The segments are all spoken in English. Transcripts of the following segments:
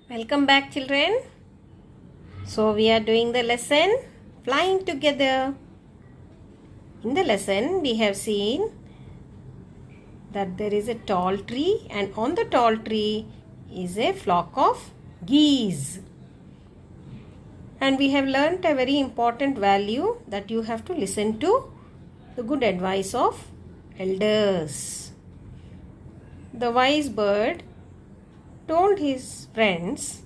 Welcome back, children. So we are doing the lesson Flying Together. In the lesson we have seen that there is a tall tree, and on the tall tree is a flock of geese. And we have learnt a very important value that you have to listen to the good advice of elders. The wise bird told his friends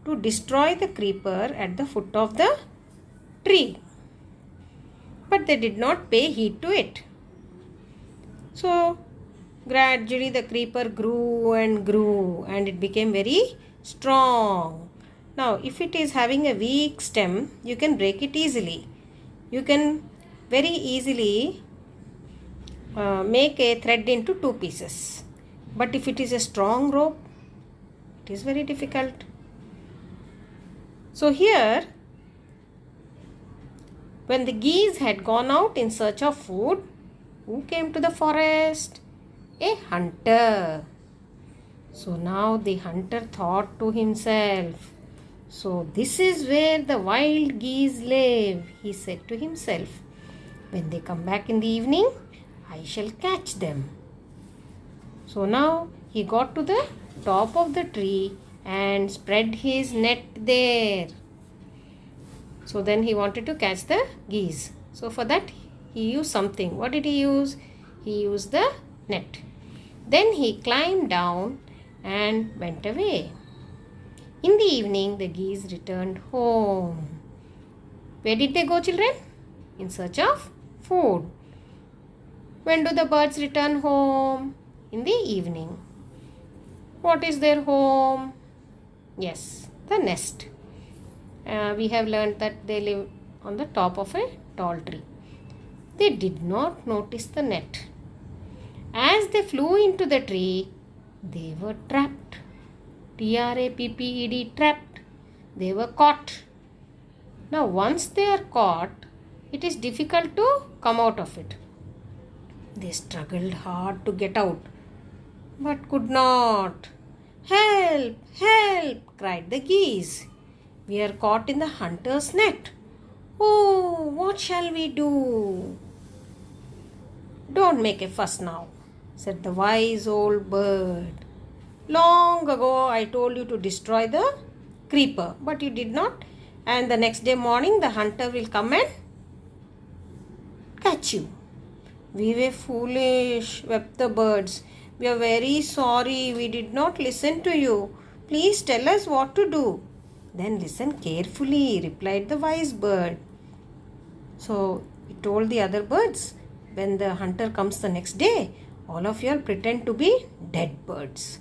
to destroy the creeper at the foot of the tree. But they did not pay heed to it. So gradually the creeper grew and it became very strong. Now if it is having a weak stem, you can break it easily. You can very easily make a thread into two pieces. But if it is a strong rope, it is very difficult. So here, when the geese had gone out in search of food, who came to the forest? A hunter. So now the hunter thought to himself, so this is where the wild geese live, he said to himself. When they come back in the evening, I shall catch them. So now he got to the top of the tree and spread his net there. So then he wanted to catch the geese. So for that he used something. What did he use? He used the net. Then he climbed down and went away. In the evening the geese returned home. Where did they go, children? In search of food. When do the birds return home? In the evening. What is their home? Yes, the nest. We have learned that they live on the top of a tall tree. They did not notice the net. As they flew into the tree, they were trapped. T-R-A-P-P-E-D, trapped. They were caught. Now once they are caught, it is difficult to come out of it. They struggled hard to get out, but could not. Help! Help! Cried the geese. We are caught in the hunter's net. Oh, what shall we do? Don't make a fuss now, said the wise old bird. Long ago I told you to destroy the creeper, but you did not. And the next day morning the hunter will come and catch you. We were foolish, wept the birds. We are very sorry. We did not listen to you. Please tell us what to do. Then listen carefully, replied the wise bird. So he told the other birds, when the hunter comes the next day, all of you all pretend to be dead birds.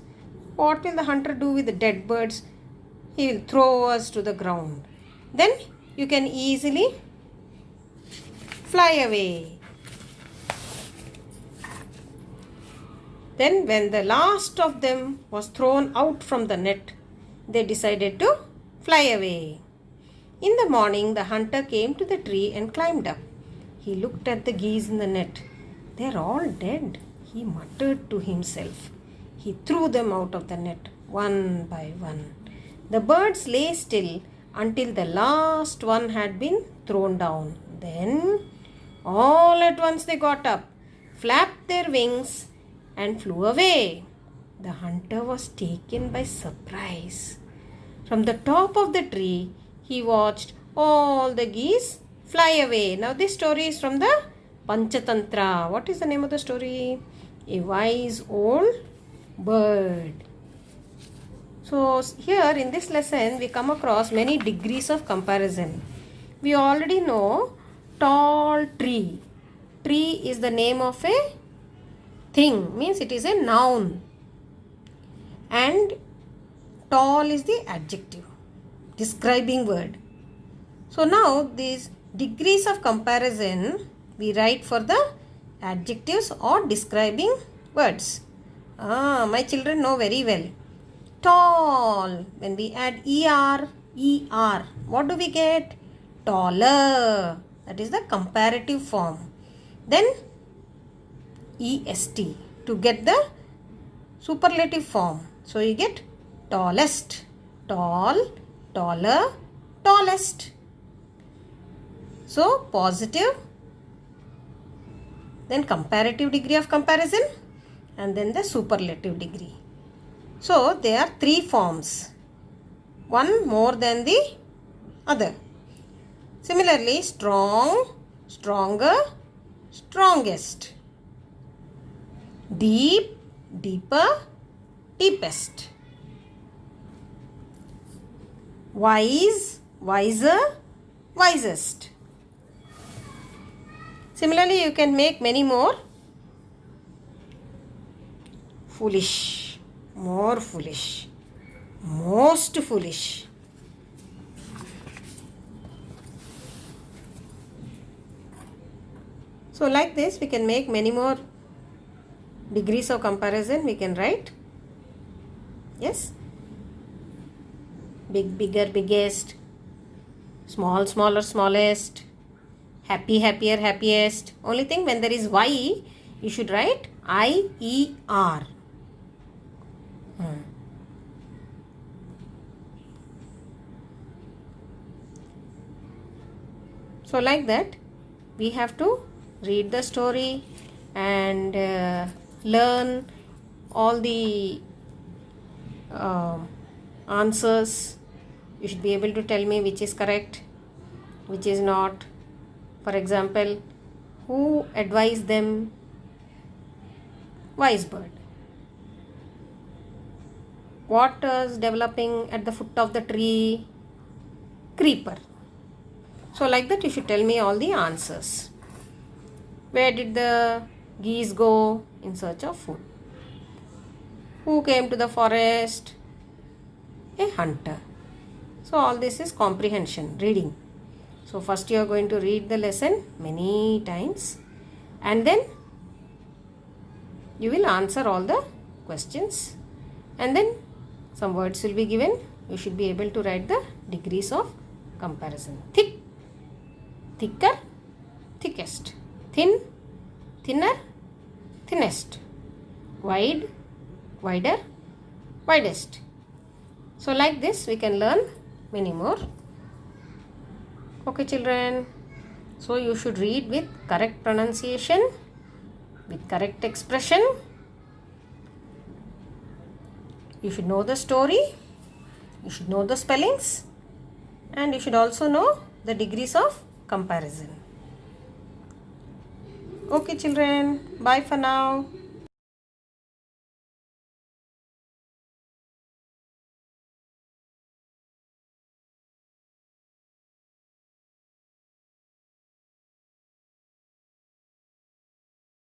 What will the hunter do with the dead birds? He will throw us to the ground. Then you can easily fly away. Then when the last of them was thrown out from the net, they decided to fly away. In the morning, the hunter came to the tree and climbed up. He looked at the geese in the net. They are all dead, he muttered to himself. He threw them out of the net, one by one. The birds lay still until the last one had been thrown down. Then, all at once they got up, flapped their wings, and flew away. The hunter was taken by surprise. From the top of the tree, he watched all the geese fly away. Now this story is from the Panchatantra. What is the name of the story? A wise old bird. So here in this lesson, we come across many degrees of comparison. We already know tall tree. Tree is the name of a thing, means it is a noun, and tall is the adjective, describing word. So now these degrees of comparison we write for the adjectives or describing words. My children know very well. Tall, when we add er, what do we get? Taller. That is the comparative form. Then est to get the superlative form. So you get tallest. tall, taller, tallest. So positive, then comparative degree of comparison, and then the superlative degree. So there are three forms, one more than the other. Similarly, strong, stronger, strongest. Deep, deeper, deepest. Wise, wiser, wisest. Similarly, you can make many more. Foolish, more foolish, most foolish. So like this we can make many more degrees of comparison we can write. Yes. Big, bigger, biggest. Small, smaller, smallest. Happy, happier, happiest. Only thing, when there is Y, you should write I-E-R. So like that, we have to read the story and learn all the answers. You should be able to tell me which is correct, which is not. For example, who advised them? Wise bird. What is developing at the foot of the tree? Creeper. So like that you should tell me all the answers. Where did the geese go in search of food? Who came to the forest? A hunter. So all this is comprehension, reading. So first you are going to read the lesson many times and then you will answer all the questions and then some words will be given. You should be able to write the degrees of comparison. Thick, thicker, thickest. Thin, thinner, thinnest. Wide, wider, widest. So like this we can learn many more. Okay children, so you should read with correct pronunciation, with correct expression. You should know the story, you should know the spellings, and you should also know the degrees of comparison. Okay children, bye for now.